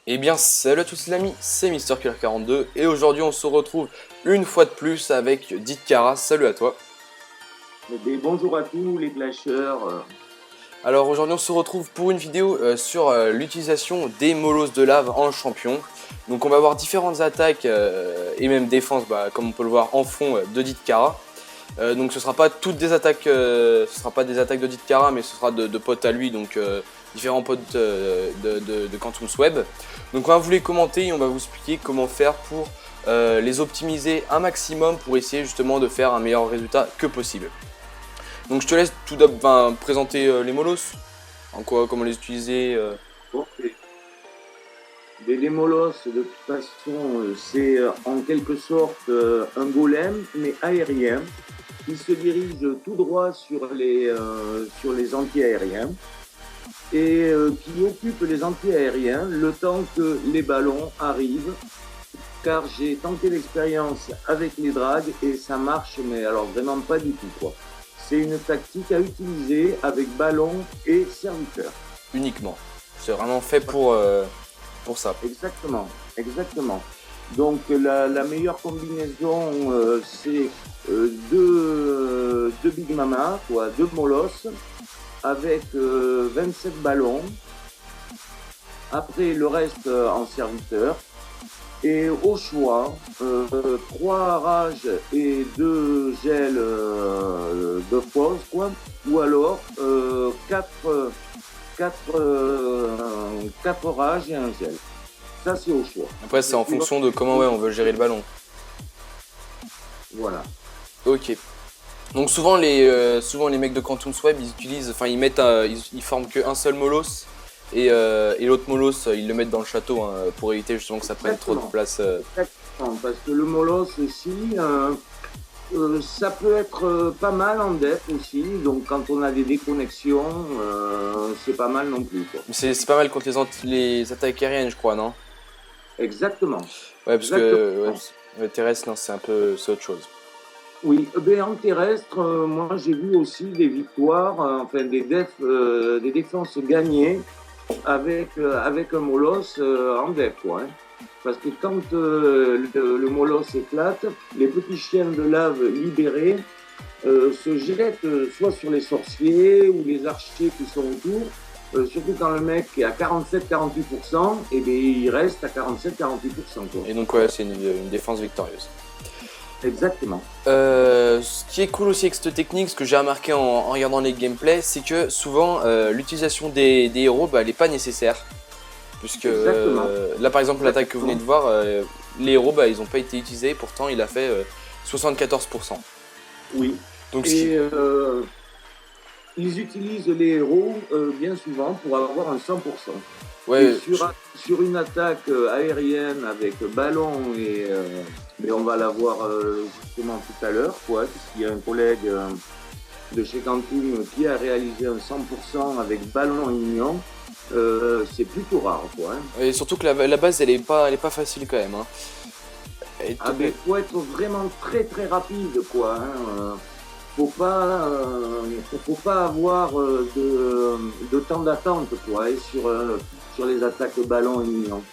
Eh bien salut à tous les amis, c'est MrKiller42 et aujourd'hui on se retrouve une fois de plus avec Ditkara, salut à toi. Et bonjour à tous les clasheurs. Alors aujourd'hui on se retrouve pour une vidéo sur l'utilisation des molosses de lave en champion. Donc on va voir différentes attaques et même défenses comme on peut le voir en fond de Ditkara. Donc ce sera pas toutes des attaques, ce sera pas des attaques de Ditkara mais ce sera de potes à lui, donc différents potes de Quantum Web. Donc on va vous les commenter et on va vous expliquer comment faire pour les optimiser un maximum pour essayer justement de faire un meilleur résultat que possible. Donc je te laisse tout d'abord présenter les molosses, en quoi, comment les utiliser. Bon, les molosses, de toute façon, c'est en quelque sorte un golem, mais aérien, qui se dirige tout droit sur les anti-aériens et qui occupe les anti-aériens le temps que les ballons arrivent. Car j'ai tenté l'expérience avec les drags et ça marche, mais alors vraiment pas du tout, quoi. C'est une tactique à utiliser avec ballon et serviteur. Uniquement. C'est vraiment fait pour ça. Exactement, exactement. Donc la meilleure combinaison, c'est deux Big Mama, quoi, deux molosses, avec 27 ballons. Après, le reste en serviteur. Et au choix, 3 rages et 2 gels de force, quoi. Ou alors 4 rages et un gel. Ça, c'est au choix. Après c'est en fonction de comment on veut gérer le ballon. Voilà. Ok. Donc souvent les mecs de Quantum Web ils utilisent, enfin ils mettent, ils forment qu'un seul molosse et l'autre molosse ils le mettent dans le château pour éviter justement que ça prenne trop de place. Exactement, parce que le molosse aussi, ça peut être pas mal en def aussi. Donc quand on a des déconnexions, c'est pas mal non plus, quoi. C'est pas mal contre les attaques aériennes je crois, non? Exactement. Ouais parce que Exactement. terrestre non c'est c'est autre chose. Oui, ben, en terrestre, moi j'ai vu aussi des victoires, enfin des défenses gagnées avec un molosse en def, quoi, hein. Parce que quand le molosse éclate, les petits chiens de lave libérés se jettent soit sur les sorciers ou les archers qui sont autour. Surtout quand le mec est à 47-48%, et bien il reste à 47-48%, quoi. Et donc ouais c'est une défense victorieuse. Exactement. Ce qui est cool aussi avec cette technique, ce que j'ai remarqué en regardant les gameplays, c'est que souvent l'utilisation des héros elle n'est pas nécessaire. Puisque là par exemple l'attaque que vous venez de voir, les héros ils n'ont pas été utilisés, pourtant il a fait 74%. Oui. Donc Et ils utilisent les héros bien souvent pour avoir un 100%. Et ouais, sur une attaque aérienne avec ballon, mais on va la voir justement tout à l'heure, quoi, puisqu'il y a un collègue de chez Quantum qui a réalisé un 100% avec ballon et mignon. C'est plutôt rare, quoi, hein. et surtout que la base elle est pas facile quand même. Ah ben, faut être vraiment très très rapide, quoi, hein. Faut pas avoir de temps d'attente, quoi, et sur les attaques ballon et mignon.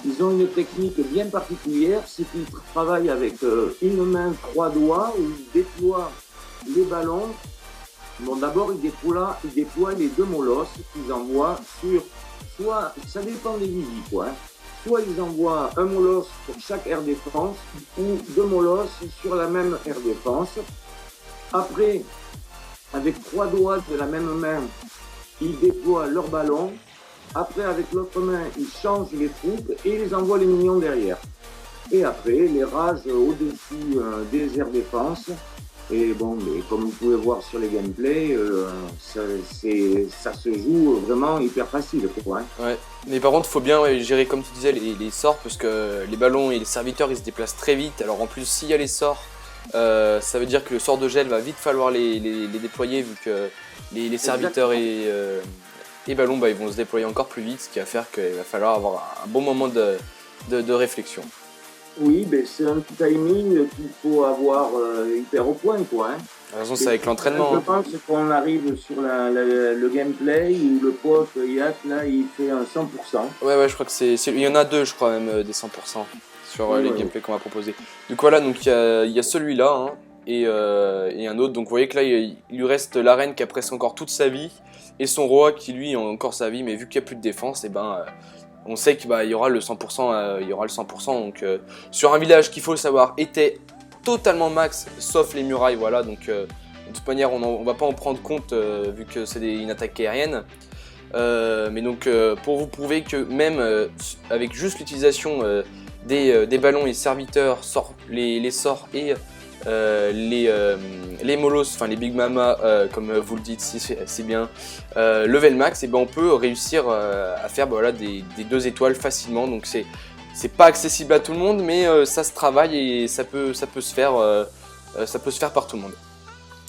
Ils ont une technique bien particulière, c'est qu'ils travaillent avec une main, 3 doigts, où ils déploient les ballons. Bon, d'abord, ils déploient les deux molosses qu'ils envoient soit, ça dépend des visites, quoi, hein. Soit ils envoient un molosse pour chaque air défense, ou deux molosses sur la même air défense. Après, avec 3 doigts de la même main, ils déploient leur ballon. Après, avec l'autre main, ils changent les troupes et ils envoient les minions derrière. Et après, les rages au-dessus des airs défense. Et bon, mais comme vous pouvez voir sur les gameplays, ça se joue vraiment hyper facile, quoi, hein. Ouais, mais par contre, il faut bien gérer, comme tu disais, les sorts, parce que les ballons et les serviteurs ils se déplacent très vite. Alors en plus, s'il y a les sorts, ça veut dire que le sort de gel va vite falloir les déployer, vu que les serviteurs et ballons ils vont se déployer encore plus vite, ce qui va faire qu'il va falloir avoir un bon moment de réflexion. Oui, ben c'est un timing qu'il faut avoir hyper au point, quoi, hein. De toute façon, c'est avec Je l'entraînement. Hein. pense qu'on arrive sur le gameplay où le pote Yacht, là, il fait un 100%. Ouais, je crois que il y en a deux, je crois même, des 100% sur Ouais, les ouais. gameplays qu'on va proposer. Donc voilà, donc il y a celui-là hein, et un autre. Donc vous voyez que là, il lui reste l'arène qui a presque encore toute sa vie et son roi qui lui a encore sa vie, mais vu qu'il n'y a plus de défense, et ben on sait qu'il y aura le 100%, il y aura le 100%. Donc sur un village qu'il faut le savoir était totalement max, sauf les murailles, voilà. Donc de toute manière, on va pas en prendre compte vu que c'est une attaque aérienne. Mais donc pour vous prouver que même avec juste l'utilisation des ballons et serviteurs, les sorts et les molos, enfin les big mama comme vous le dites si bien, level max, et ben on peut réussir à faire voilà, des 2 étoiles facilement. Donc c'est pas accessible à tout le monde, mais ça se travaille et ça peut se faire par tout le monde.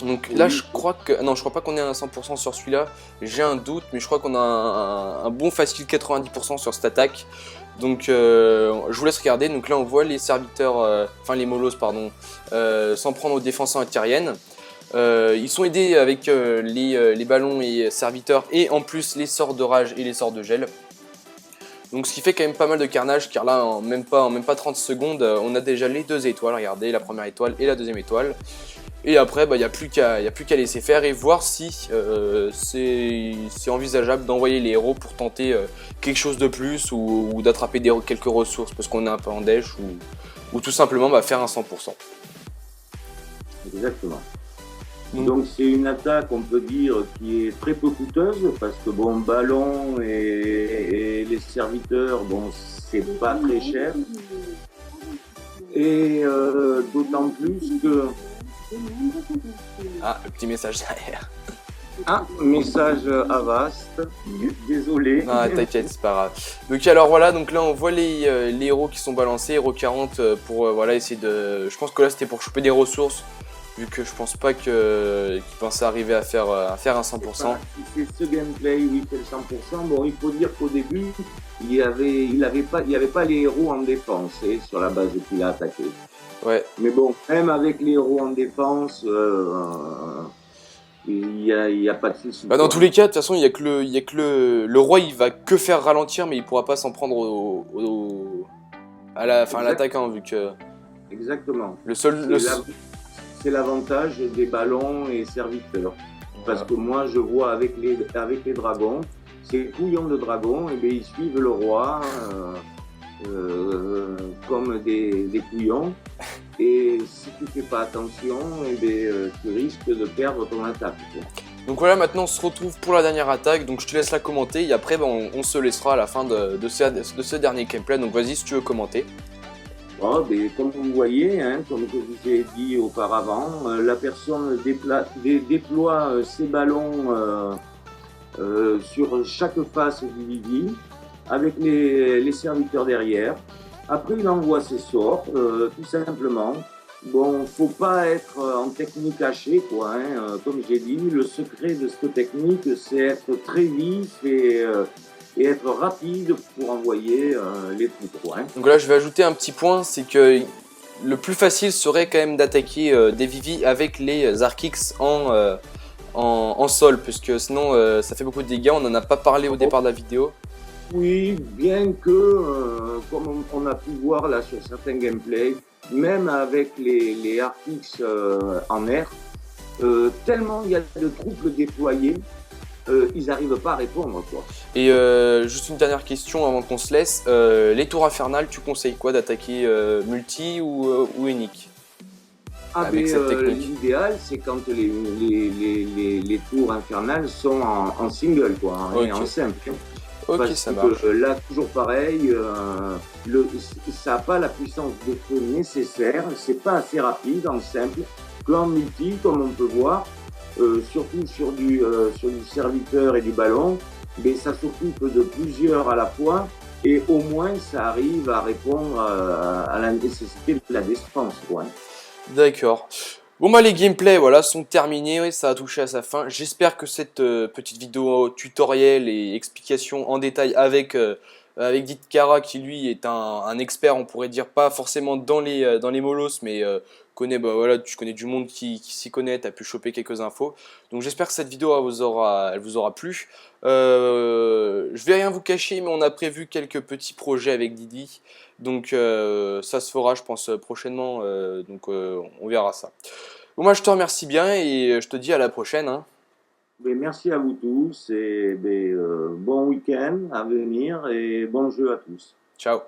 Donc là, je crois que. Non, je crois pas qu'on est à 100% sur celui-là. J'ai un doute, mais je crois qu'on a un bon facile 90% sur cette attaque. Donc je vous laisse regarder. Donc là, on voit les serviteurs, enfin les molos, pardon, s'en prendre aux défenseurs aériennes. Ils sont aidés avec les ballons et serviteurs, et en plus les sorts de rage et les sorts de gel. Donc ce qui fait quand même pas mal de carnage, car là, en même pas 30 secondes, on a déjà les 2 étoiles. Regardez, la première étoile et la deuxième étoile. Et après, il n'y a plus qu'à laisser faire et voir si c'est envisageable d'envoyer les héros pour tenter quelque chose de plus ou d'attraper quelques ressources parce qu'on est un peu en dèche ou tout simplement faire un 100%. Exactement. Donc c'est une attaque, on peut dire, qui est très peu coûteuse parce que bon, ballon et les serviteurs, bon, c'est pas très cher. Et d'autant plus que... Ah, le petit message derrière. Ah, message Avast, désolé. Ah, t'inquiète, c'est pas grave. Donc alors voilà, donc là on voit les héros qui sont balancés, héros 40 pour voilà, essayer de... Je pense que là c'était pour choper des ressources, vu que je pense pas qu'ils pensaient arriver à faire un 100%. Si c'est ce gameplay, oui, c'est le 100%. Bon, il faut dire qu'au début, il y avait pas les héros en défense sur la base qu'il a attaqué. Ouais. Mais bon, même avec les héros en défense, il y a pas de souci. Dans tous les cas, de toute façon, il y a que le roi, il va que faire ralentir, mais il pourra pas s'en prendre à l'attaquant, vu que... Exactement. C'est l'avantage des ballons et serviteurs. Parce que moi, je vois avec les dragons, ces couillons de dragons, et bien, ils suivent le roi comme des couillons. Et si tu fais pas attention, et bien, tu risques de perdre ton attaque. Quoi. Donc voilà, maintenant on se retrouve pour la dernière attaque. Donc je te laisse la commenter et après on se laissera à la fin de ce dernier gameplay. Donc vas-y si tu veux commenter. Oh, ben, comme vous voyez, hein, comme je vous ai dit auparavant, la personne déploie ses ballons sur chaque face du Vivi avec les serviteurs derrière. Après, il envoie ses sorts, tout simplement. Bon, faut pas être en technique hachée, quoi. Hein. Comme j'ai dit, le secret de cette technique, c'est être très vif et être rapide pour envoyer les coups. Hein. Donc là, je vais ajouter un petit point, c'est que le plus facile serait quand même d'attaquer des Vivi avec les Archix en sol, puisque sinon ça fait beaucoup de dégâts. On n'en a pas parlé au départ de la vidéo. Oui, bien que, comme on a pu voir là sur certains gameplays, même avec les Arctics en air, tellement il y a de troupes déployées, ils n'arrivent pas à répondre. Quoi. Et juste une dernière question avant qu'on se laisse, les tours infernales, tu conseilles quoi, d'attaquer multi ou unique avec cette technique? L'idéal, c'est quand les tours infernales sont en single, quoi, hein, okay. Et en simple. Ok, parce ça que marche. là, toujours pareil, ça n'a pas la puissance de feu nécessaire, c'est pas assez rapide en simple. Qu'en multi, comme on peut voir, surtout sur du serviteur et du ballon, mais ça s'occupe de plusieurs à la fois et au moins ça arrive à répondre à la nécessité de la défense. Ouais. D'accord. Bon les gameplays voilà, sont terminés, oui, ça a touché à sa fin. J'espère que cette petite vidéo tutoriel et explication en détail avec avec Ditkara qui lui est un expert, on pourrait dire, pas forcément dans les molosses, mais connaît, bah, voilà, tu connais du monde qui s'y connaît, tu as pu choper quelques infos. Donc j'espère que cette vidéo elle vous aura plu. Je vais rien vous cacher, mais on a prévu quelques petits projets avec Didi. Donc ça se fera, je pense, prochainement. On verra ça. Bon, moi, je te remercie bien et je te dis à la prochaine, hein. Ben, merci à vous tous et ben, bon week-end à venir et bon jeu à tous. Ciao.